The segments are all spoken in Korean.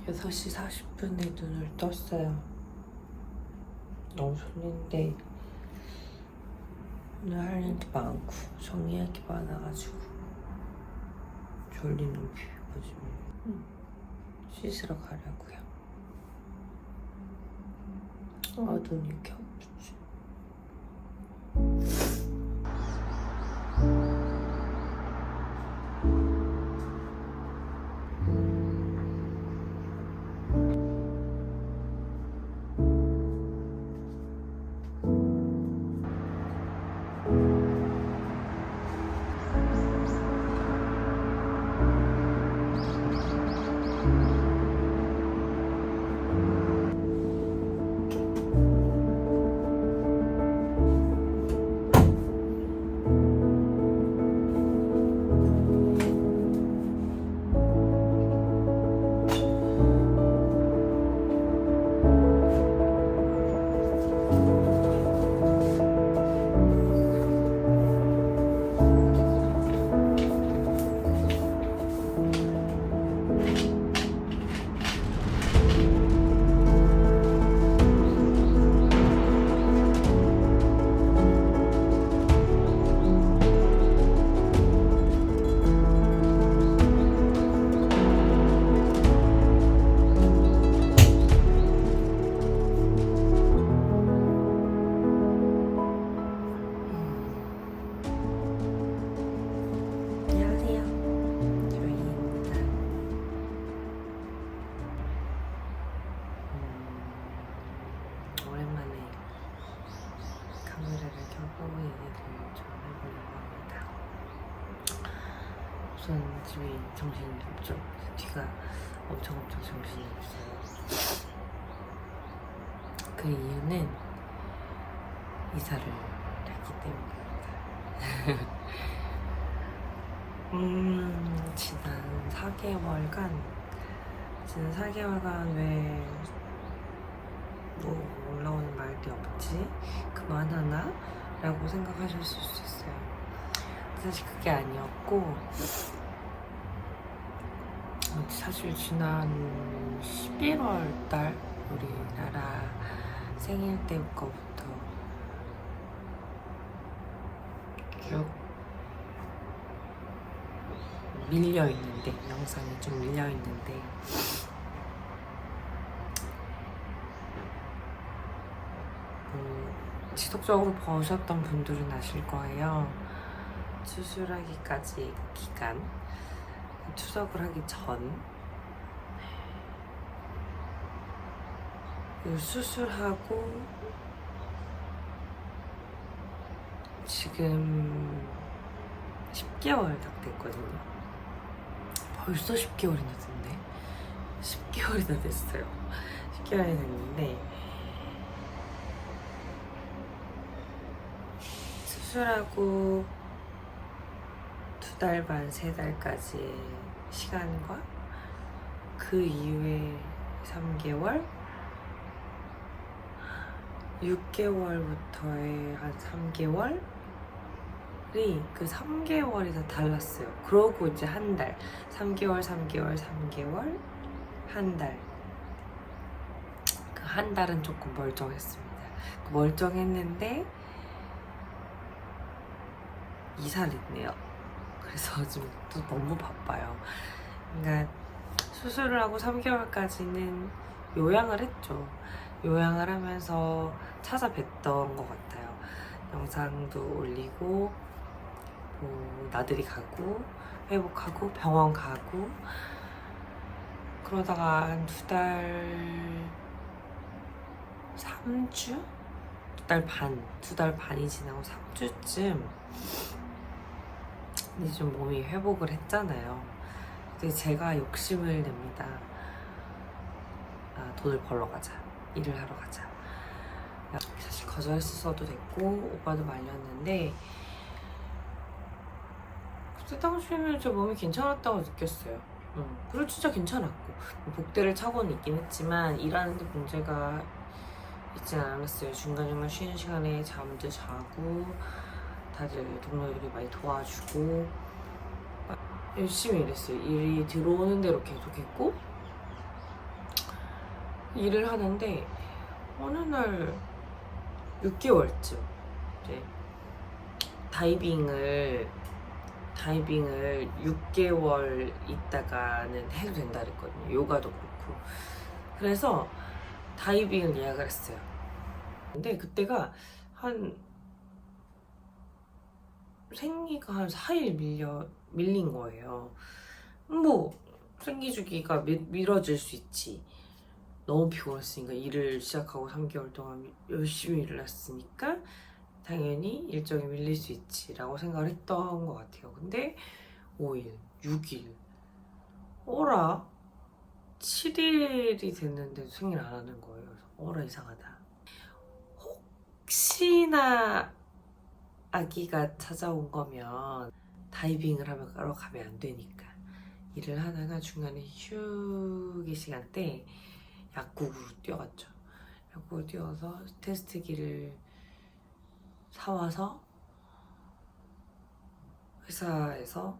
6시 40분에 눈을 떴어요. 너무 졸린데 오늘 할 일도 많고 정리할 게 많아가지고 졸린 눈이거든요. 씻으러 가려고요. 눈이 이렇게 아프지. 안녕하세요. 조이입니다. 오랜만에 카메라를 켜고 얘기를 좀 해보려고 합니다. 우선 집이 정신이 없죠. 뒤가 엄청 정신이 없어요. 그 이유는 이사를 했기 때문입니다. 지난 4개월간 왜 올라오는 말이 없지? 그만하나? 라고 생각하실 수 있어요. 사실 그게 아니었고, 사실 지난 11월 달 우리나라 생일 때부터 쭉 밀려있는데, 영상이 좀 밀려있는데 지속적으로 보셨던 분들은 아실 거예요. 수술하기까지 기간, 투석을 하기 전, 수술하고 지금 10개월 딱 됐거든요. 벌써 10개월이나 됐네. 10개월이나 됐어요. 10개월이 됐는데 수술하고 2달 반, 3달까지의 시간과 그 이후에 3개월, 6개월부터의 한 3개월 그 3개월이 다 달랐어요. 그러고 이제 한 달, 3개월, 한 달. 그 한 달은 조금 멀쩡했습니다. 멀쩡했는데 이사를 했네요. 그래서 지금 또 너무 바빠요. 그러니까 수술을 하고 3개월까지는 요양을 했죠. 요양을 하면서 찾아뵀던 것 같아요. 영상도 올리고 나들이 가고 회복하고 병원 가고 그러다가 한 3주? 2달 반이 지나고 3주쯤 이제 좀 몸이 회복을 했잖아요. 근데 제가 욕심을 냅니다. 돈을 벌러 가자. 일을 하러 가자. 사실 거절했어도 됐고 오빠도 말렸는데 그때 당시에는 제 몸이 괜찮았다고 느꼈어요. 그리고 진짜 괜찮았고 복대를 차고는 있긴 했지만 일하는 데 문제가 있진 않았어요. 중간중간 쉬는 시간에 잠도 자고 다들 동료들이 많이 도와주고 열심히 일했어요. 일이 들어오는 대로 계속 했고 일을 하는데 어느 날 6개월쯤 이제 다이빙을 6개월 있다가는 해도 된다 그랬거든요. 요가도 그렇고. 그래서 다이빙을 예약을 했어요. 근데 그때가 한 생리가 한 4일 밀린 거예요. 뭐 생리 주기가 미뤄질 수 있지. 너무 피곤했으니까 일을 시작하고 3개월 동안 열심히 일을 했으니까 당연히 일정이 밀릴 수 있지라고 생각을 했던 것 같아요. 근데 5일, 6일, 어라? 7일이 됐는데도 생일 안 하는 거예요. 그래서 어라 이상하다. 혹시나 아기가 찾아온 거면 다이빙을 하러 가면 안 되니까 일을 하다가 중간에 휴게 시간 때 약국으로 뛰어갔죠. 약국으로 뛰어서 테스트기를 사와서 회사에서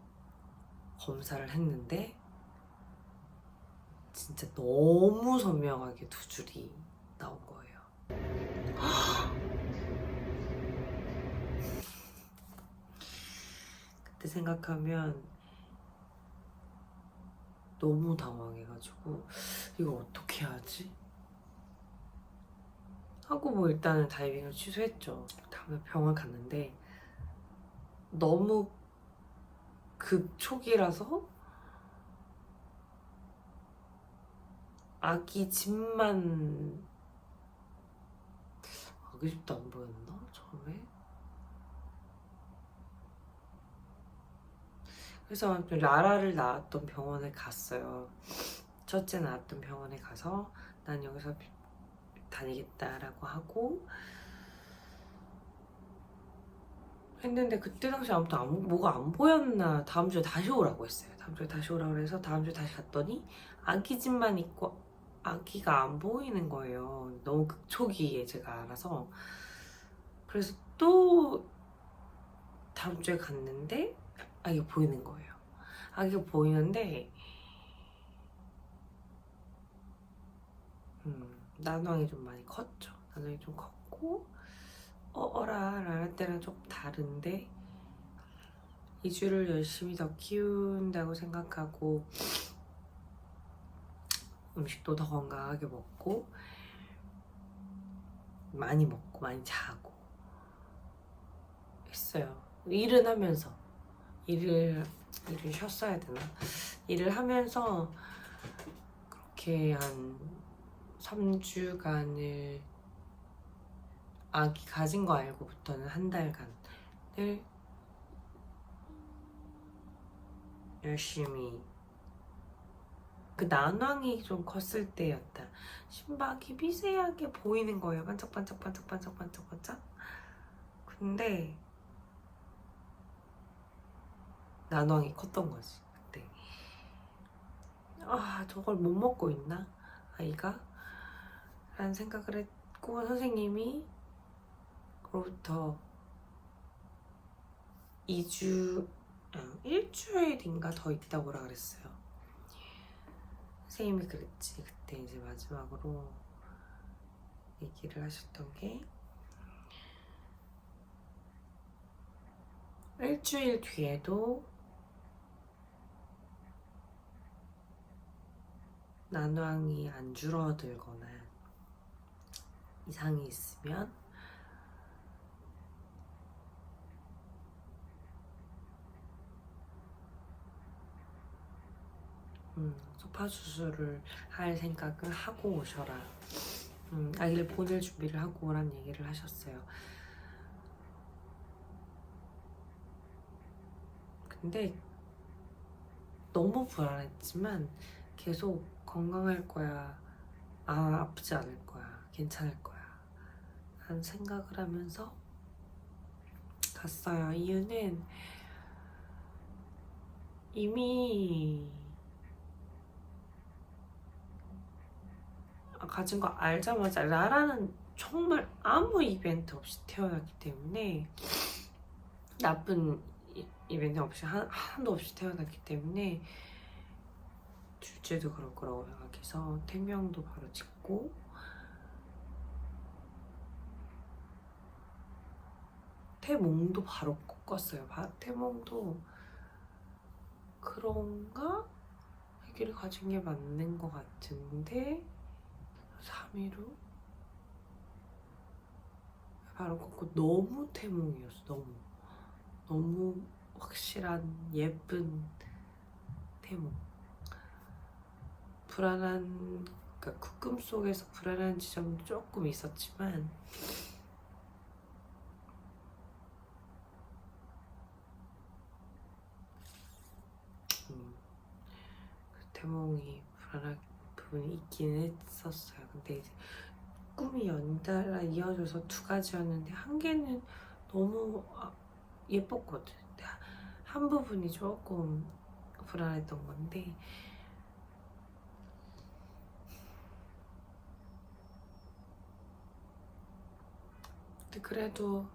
검사를 했는데 진짜 너무 선명하게 두 줄이 나온 거예요. 그때 생각하면 너무 당황해가지고 이거 어떻게 하지? 하고 뭐 일단은 다이빙을 취소했죠. 다음에 병원 갔는데 너무 극초기라서 아기 집만 아기 집도 안 보였나 처음에? 그래서 아무튼 라라를 낳았던 병원에 갔어요. 첫째 낳았던 병원에 가서 난 여기서 다니겠다라고 하고 했는데 그때 당시 아무튼 뭐가 안 보였나 다음 주에 다시 오라고 했어요. 다음 주에 다시 오라고 해서 다음 주에 다시 갔더니 아기 집만 있고 아기가 안 보이는 거예요. 너무 극초기에 제가 알아서. 그래서 또 다음 주에 갔는데 아기가 보이는 거예요. 아기가 보이는데 난황이 좀 많이 컸죠. 난황이 좀 컸고 어라 라라 때랑 좀 다른데 2주를 열심히 더 키운다고 생각하고 음식도 더 건강하게 먹고 많이 자고 했어요. 일은 하면서 일을 쉬었어야 되나? 일을 하면서 그렇게 한 3주간을 아기 가진 거 알고부터는 한 달간을 열심히 그 난황이 좀 컸을 때였다. 심박이 미세하게 보이는 거예요. 반짝반짝. 근데 난황이 컸던 거지 그때. 아 저걸 못 먹고 있나 아이가? 라는 생각을 했고 선생님이 그로부터 2주 일주일인가 더 있다고 오라 그랬어요. 선생님이 그랬지. 그때 이제 마지막으로 얘기를 하셨던 게 일주일 뒤에도 난황이 안 줄어들거나 이상이 있으면 소파 수술을 할 생각을 하고 오셔라. 아기를 보낼 준비를 하고 오란 얘기를 하셨어요. 근데 너무 불안했지만 계속 건강할 거야, 아프지 않을 거야, 괜찮을 거야 하는 생각을 하면서 갔어요. 이유는 이미 가진 거 알자마자 라라는 정말 아무 이벤트 없이 태어났기 때문에 나쁜 이벤트 없이 하나도 없이 태어났기 때문에 둘째도 그럴 거라고 생각해서 태명도 바로 짓고, 태몽도 바로 꺾었어요. 태몽도 그런가? 아기를 가진 게 맞는 것 같은데 3위로 바로 꺾고, 너무 태몽이었어. 너무 확실한 예쁜 태몽. 불안한, 그러니까 꿈 속에서 불안한 지점도 조금 있었지만 그 태몽이 불안한 부분이 있긴 했었어요. 근데 이제 꿈이 연달아 이어져서 두 가지였는데 한 개는 너무 예뻤거든. 근데 한 부분이 조금 불안했던 건데, 근데 그래도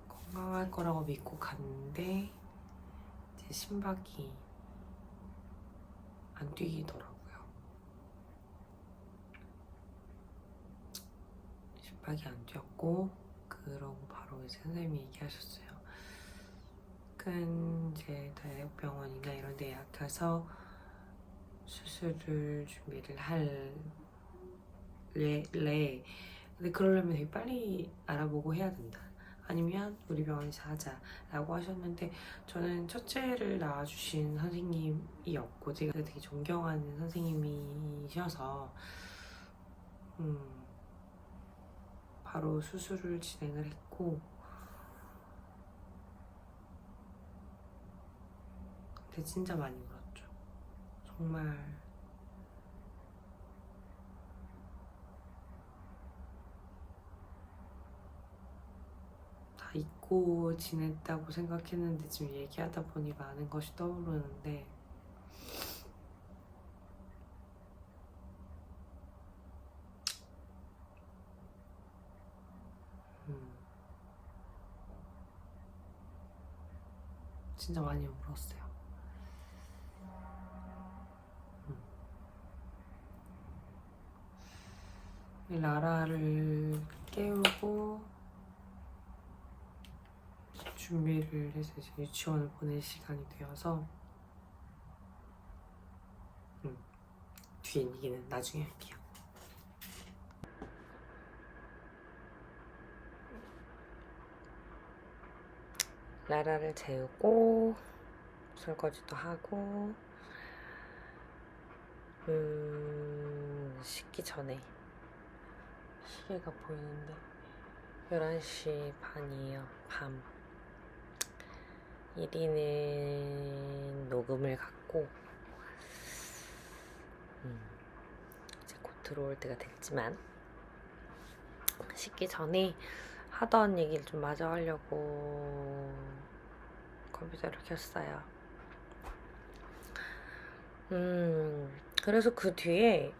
건강할 거라고 믿고 갔는데 제 심박이 안 뛰더라고요. 심박이 안 뛰었고, 그러고 바로 이제 선생님이 얘기하셨어요. 큰 이제 대학병원이나 이런 데 예약해서 수술을 준비를 할래. 근데 그러려면 되게 빨리 알아보고 해야 된다. 아니면 우리 병원에서 하자라고 하셨는데, 저는 첫째를 낳아주신 선생님이었고 제가 되게 존경하는 선생님이셔서 바로 수술을 진행을 했고, 근데 진짜 많이 울었죠. 정말 다 잊고 지냈다고 생각했는데 지금 얘기하다 보니 많은 것이 떠오르는데, 진짜 많이 울었어요. 라라를 깨우고 준비를 해서 이제 유치원을 보낼 시간이 되어서, 뒤에 얘기는 나중에 할게요. 라라를 재우고 설거지도 하고 씻기 전에, 시계가 보이는데 11시 반이에요. 밤. 1위는 녹음을 갖고 이제 곧 들어올 때가 됐지만, 씻기 전에 하던 얘기를 좀 마저 하려고 컴퓨터를 켰어요. 그래서 그 뒤에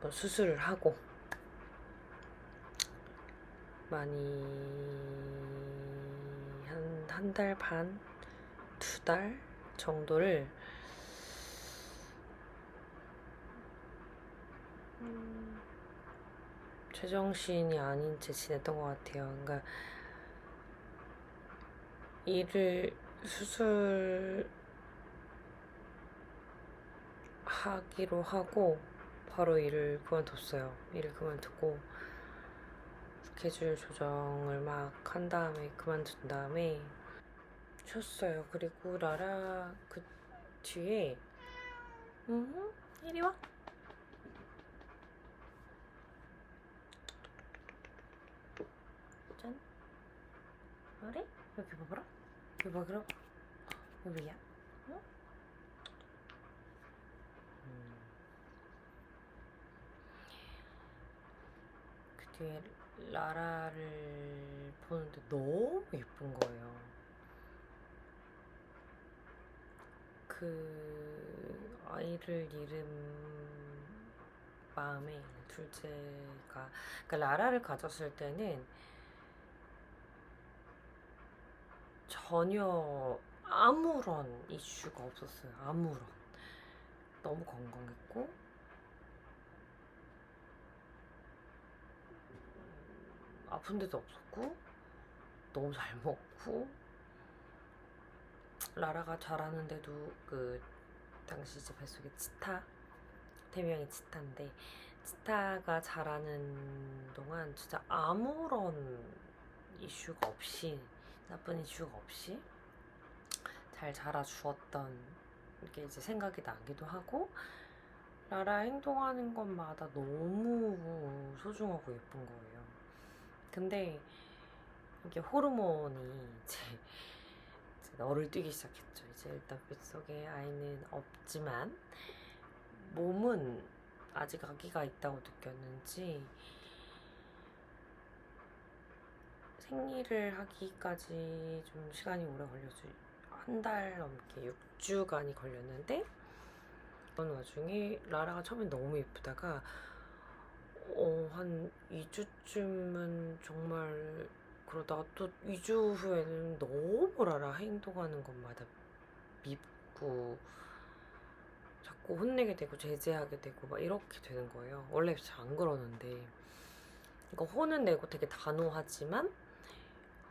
뭐 수술을 하고 많이 한 달 반, 2달 정도를 제정신이 아닌 채 지냈던 것 같아요. 그러니까 수술하기로 하고 바로 일을 그만뒀어요. 일을 그만두고 스케줄 조정을 막 한 다음에 그만둔 다음에 쉬었어요. 그리고 라라 그 뒤에 이리 와. 짠. 그래? 여기 봐봐라. 여기 봐봐라. 여기야. 응? 그 뒤에 라라를 보는데 너무 예쁜 거예요. 그 아이를 잃은 마음에, 둘째가, 그러니까 라라를 가졌을 때는 전혀 아무런 이슈가 없었어요. 아무런. 너무 건강했고 아픈 데도 없었고 너무 잘 먹고 라라가 자라는데도 그 당시 이제 뱃속에 치타 태명이 치타인데 치타가 자라는 동안 진짜 아무런 이슈가 없이 나쁜 이슈가 없이 잘 자라주었던 게 이제 생각이 나기도 하고 라라 행동하는 것마다 너무 소중하고 예쁜 거예요. 근데 이게 호르몬이 이제 너를 뛰기 시작했죠. 이제 일단 뱃속에 아이는 없지만 몸은 아직 아기가 있다고 느꼈는지 생리를 하기까지 좀 시간이 오래 걸려서 한 달 넘게 6주간이 걸렸는데 그런 와중에 라라가 처음엔 너무 예쁘다가 한 2주쯤은 정말 그러다가 또 2주 후에는 너무 라라 행동하는 것마다 밉고 자꾸 혼내게 되고 제재하게 되고 막 이렇게 되는 거예요. 원래 잘 안 그러는데 그러니까 혼은 내고 되게 단호하지만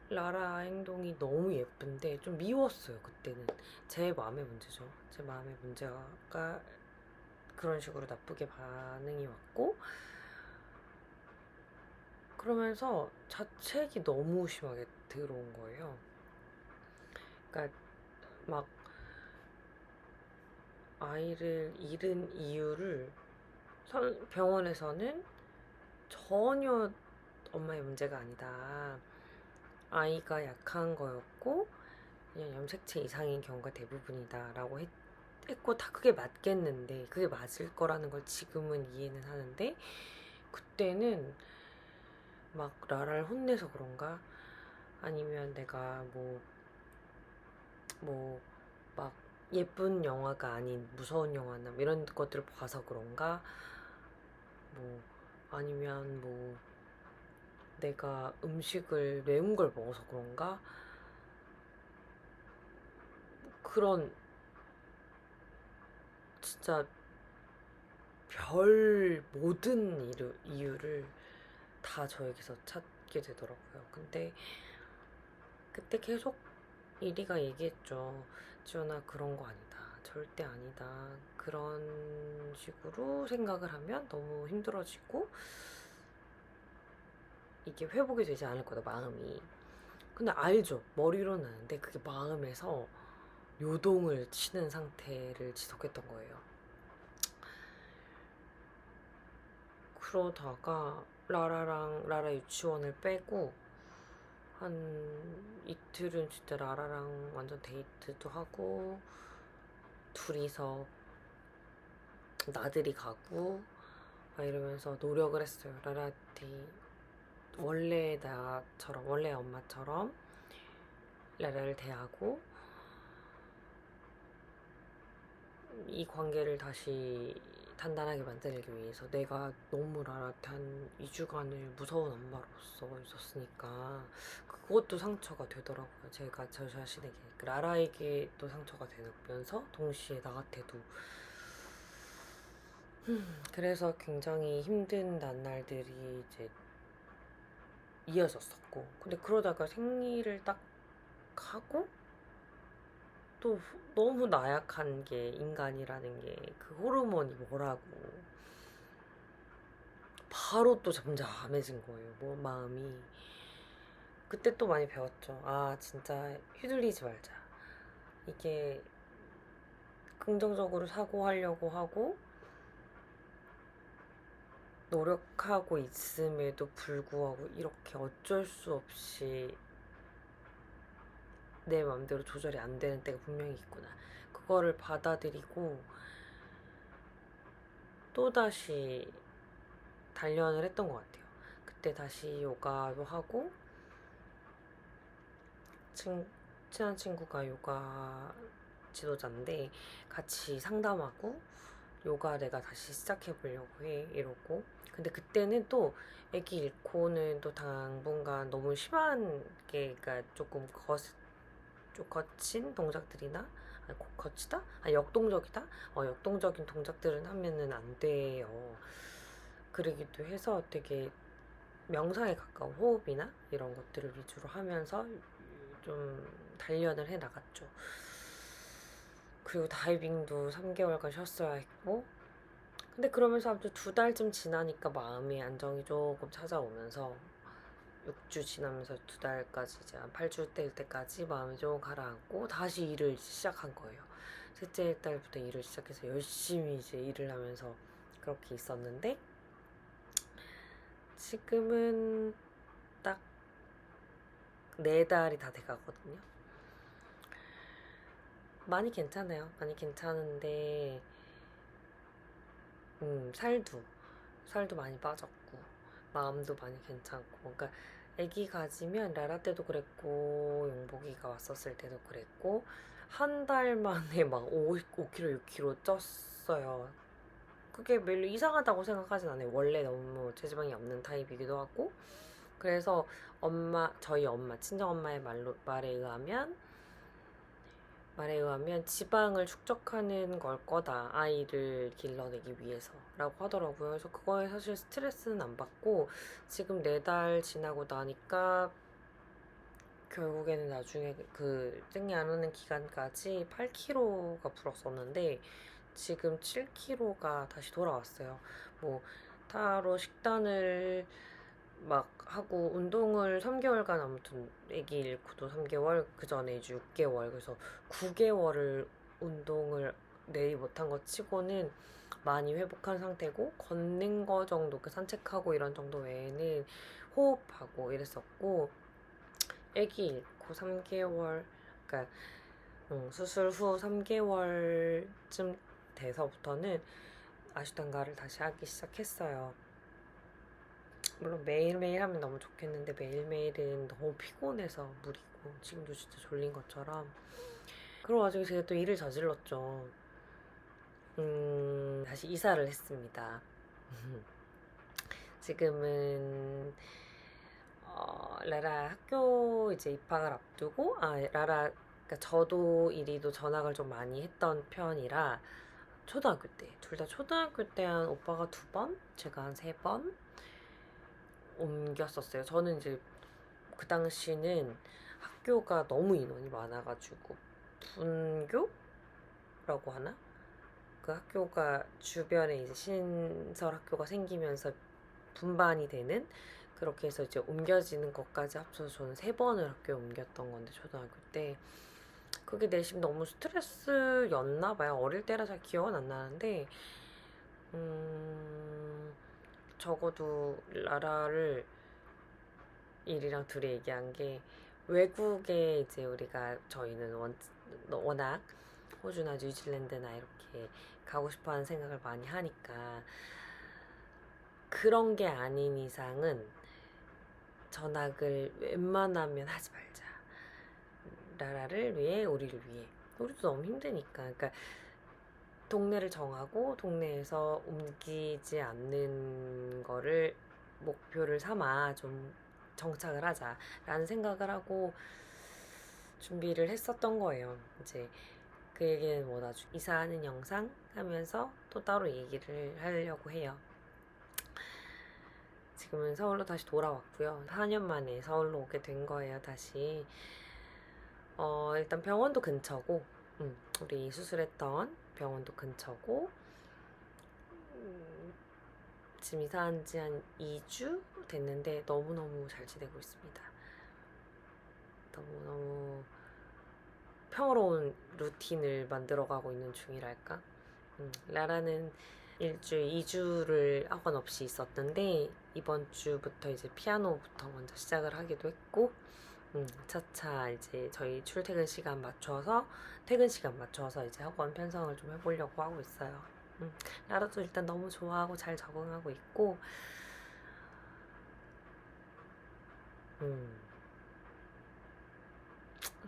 라라 행동이 너무 예쁜데 좀 미웠어요. 그때는 제 마음의 문제죠. 제 마음의 문제가 그런 식으로 나쁘게 반응이 왔고 그러면서 자책이 너무 심하게 들어온 거예요. 그러니까 막 아이를 잃은 이유를 병원에서는 전혀 엄마의 문제가 아니다. 아이가 약한 거였고 그냥 염색체 이상인 경우가 대부분이다 라고 했고 다 그게 맞겠는데 그게 맞을 거라는 걸 지금은 이해는 하는데 그때는 막 라라를 혼내서 그런가 아니면 내가 막 예쁜 영화가 아닌 무서운 영화나 이런 것들을 봐서 그런가 아니면 내가 음식을 매운 걸 먹어서 그런가 그런 진짜 별 모든 이유를 다 저에게서 찾게 되더라고요. 근데 그때 계속 이리가 얘기했죠. 지연아 그런 거 아니다. 절대 아니다. 그런 식으로 생각을 하면 너무 힘들어지고 이게 회복이 되지 않을 거다 마음이. 근데 알죠. 머리로는 아는데 그게 마음에서 요동을 치는 상태를 지속했던 거예요. 그러다가 라라 유치원을 빼고 한 이틀은 진짜 라라랑 완전 데이트도 하고 둘이서 나들이 가고 막 이러면서 노력을 했어요. 라라한테 원래 나처럼 원래 엄마처럼 라라를 대하고 이 관계를 다시 단단하게 만들기 위해서 내가 너무 라라한테 한 2주간을 무서운 엄마로서 있었으니까 그것도 상처가 되더라고요. 제가 저 자신에게 라라에게 또 상처가 되면서 동시에 나한테도 그래서 굉장히 힘든 나날들이 이제 이어졌었고 근데 그러다가 생리를 딱 하고 또 너무 나약한 게 인간이라는 게 그 호르몬이 뭐라고 바로 또 잠잠해진 거예요. 마음이. 그때 또 많이 배웠죠. 아 진짜 휘둘리지 말자. 이게 긍정적으로 사고하려고 하고 노력하고 있음에도 불구하고 이렇게 어쩔 수 없이 내 마음대로 조절이 안 되는 때가 분명히 있구나. 그거를 받아들이고 또다시 단련을 했던 것 같아요. 그때 다시 요가도 하고 친한 친구가 요가 지도자인데 같이 상담하고 요가 내가 다시 시작해보려고 해 이러고 근데 그때는 또 애기 잃고는 또 당분간 너무 심한 게 그러니까 조금 좀 거친 동작들이나 거치다? 역동적이다? 역동적인 동작들은 하면은 안 돼요. 그러기도 해서 되게 명상에 가까운 호흡이나 이런 것들을 위주로 하면서 좀 단련을 해 나갔죠. 그리고 다이빙도 3개월간 쉬었어야 했고, 근데 그러면서 아무튼 2달쯤 지나니까 마음의 안정이 조금 찾아오면서 6주 지나면서 2달까지 이제 한 8주 될 때까지 마음이 좀 가라앉고 다시 일을 시작한 거예요. 셋째 달부터 일을 시작해서 열심히 이제 일을 하면서 그렇게 있었는데, 지금은 딱 4달이 다 돼가거든요. 많이 괜찮아요. 많이 괜찮은데 살도 많이 빠졌고 마음도 많이 괜찮고, 그러니까 아기 가지면 라라 때도 그랬고 용복이가 왔었을 때도 그랬고 한 달 만에 막 5kg, 6kg 쪘어요. 그게 별로 이상하다고 생각하진 않아요. 원래 너무 체지방이 없는 타입이기도 하고. 그래서 저희 엄마, 친정엄마의 말에 의하면 지방을 축적하는 걸 거다, 아이를 길러내기 위해서라고 하더라고요. 그래서 그거에 사실 스트레스는 안 받고, 지금 4달 지나고 나니까 결국에는 나중에 그 생리 안 오는 기간까지 8kg가 불었었는데 지금 7kg가 다시 돌아왔어요. 뭐 따로 식단을 막 하고 운동을 3개월간, 아무튼 아기 잃고도 3개월, 그 전에 이제 6개월, 그래서 9개월을 운동을 내일 못한 거 치고는 많이 회복한 상태고, 걷는 거 정도, 그 산책하고 이런 정도 외에는 호흡하고 이랬었고, 아기 잃고 3개월, 그러니까 수술 후 3개월쯤 돼서부터는 아슈탄가를 다시 하기 시작했어요. 물론 매일매일 하면 너무 좋겠는데 매일매일은 너무 피곤해서 무리고, 지금도 진짜 졸린 것처럼. 그래가지고 제가 또 일을 저질렀죠. 다시 이사를 했습니다. 지금은 라라 학교 이제 입학을 앞두고, 그러니까 저도 이리도 전학을 좀 많이 했던 편이라, 초등학교 때 둘 다 초등학교 때 한 오빠가 2번, 제가 한 3번 옮겼었어요. 저는 이제 그 당시는 학교가 너무 인원이 많아가지고 분교라고 하나? 그 학교가 주변에 이제 신설 학교가 생기면서 분반이 되는, 그렇게 해서 이제 옮겨지는 것까지 합쳐서 저는 3번을 학교에 옮겼던 건데, 초등학교 때 그게 내심 너무 스트레스였나 봐요. 어릴 때라 잘 기억은 안 나는데 적어도 라라를 일이랑 둘이 얘기한 게, 외국에 이제 저희는 워낙 호주나 뉴질랜드나 이렇게 가고 싶어 하는 생각을 많이 하니까, 그런 게 아닌 이상은 전학을 웬만하면 하지 말자. 라라를 위해, 우리를 위해. 우리도 너무 힘드니까. 그러니까 동네를 정하고 동네에서 옮기지 않는 거를 목표를 삼아 좀 정착을 하자라는 생각을 하고 준비를 했었던 거예요. 이제 그 얘기는 뭐 나중에 이사하는 영상 하면서 또 따로 얘기를 하려고 해요. 지금은 서울로 다시 돌아왔고요. 4년 만에 서울로 오게 된 거예요, 다시. 일단 병원도 근처고, 우리 수술했던 병원도 근처고, 지금 이사한 지 한 2주 됐는데 너무너무 잘 지내고 있습니다. 너무너무 평화로운 루틴을 만들어가고 있는 중이랄까? 라라는 2주를 학원 없이 있었는데, 이번 주부터 이제 피아노부터 먼저 시작을 하기도 했고, 차차 이제 저희 퇴근 시간 맞춰서 이제 학원 편성을 좀 해보려고 하고 있어요. 라라도 일단 너무 좋아하고 잘 적응하고 있고,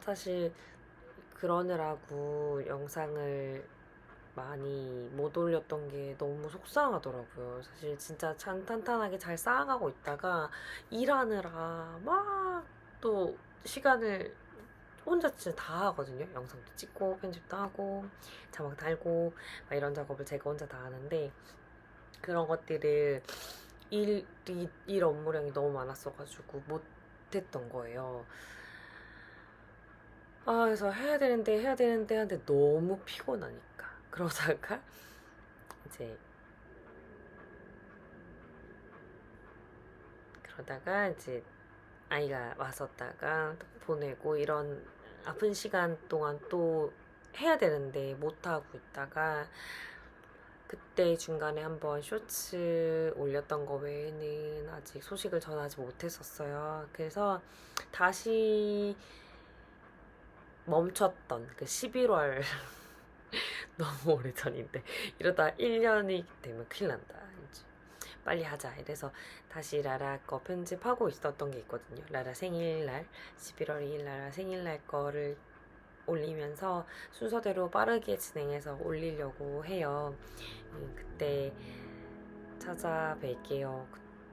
사실 그러느라고 영상을 많이 못 올렸던 게 너무 속상하더라고요. 사실 진짜 탄탄하게 잘 쌓아가고 있다가 일하느라 막 또 시간을 혼자 진짜 다 하거든요. 영상도 찍고 편집도 하고 자막 달고 막 이런 작업을 제가 혼자 다 하는데, 그런 것들을 일 업무량이 너무 많았어가지고 못했던 거예요. 그래서 해야 되는데 하는데 너무 피곤하니까. 그러다가 이제 아이가 왔었다가 또 보내고 이런 아픈 시간 동안 또 해야 되는데 못하고 있다가, 그때 중간에 한번 쇼츠 올렸던 거 외에는 아직 소식을 전하지 못했었어요. 그래서 다시 멈췄던 그 11월 너무 오래전인데, 이러다 1년이 되면 큰일 난다. 이제 빨리 하자. 이래서 다시 라라 거 편집하고 있었던 게 있거든요. 라라 생일날 11월 2일 라라 생일날 거를 올리면서 순서대로 빠르게 진행해서 올리려고 해요. 그때 찾아뵐게요.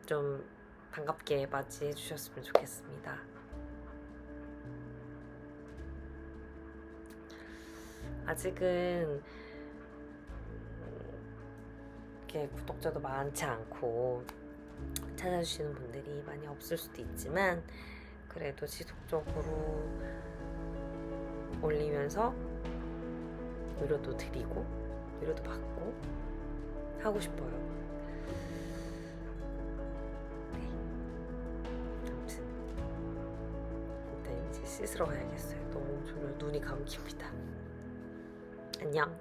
좀 반갑게 맞이해 주셨으면 좋겠습니다. 아직은 이렇게 구독자도 많지 않고 찾아주시는 분들이 많이 없을 수도 있지만, 그래도 지속적으로 올리면서 위로도 드리고 위로도 받고 하고 싶어요. 네. 아무튼 일단 이제 씻으러 가야겠어요. 너무 졸려 눈이 감깁니다. 안녕.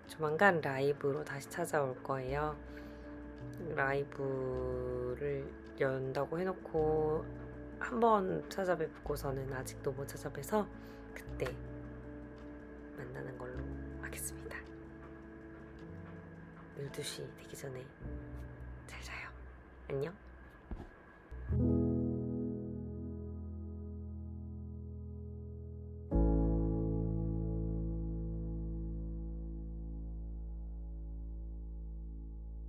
조만간 라이브로 다시 찾아올 거예요. 라이브를 연다고 해놓고 한번 찾아뵙고서는 아직도 못 찾아뵈서 그때 만나는 걸로 하겠습니다. 12시 되기 전에 잘 자요. 안녕.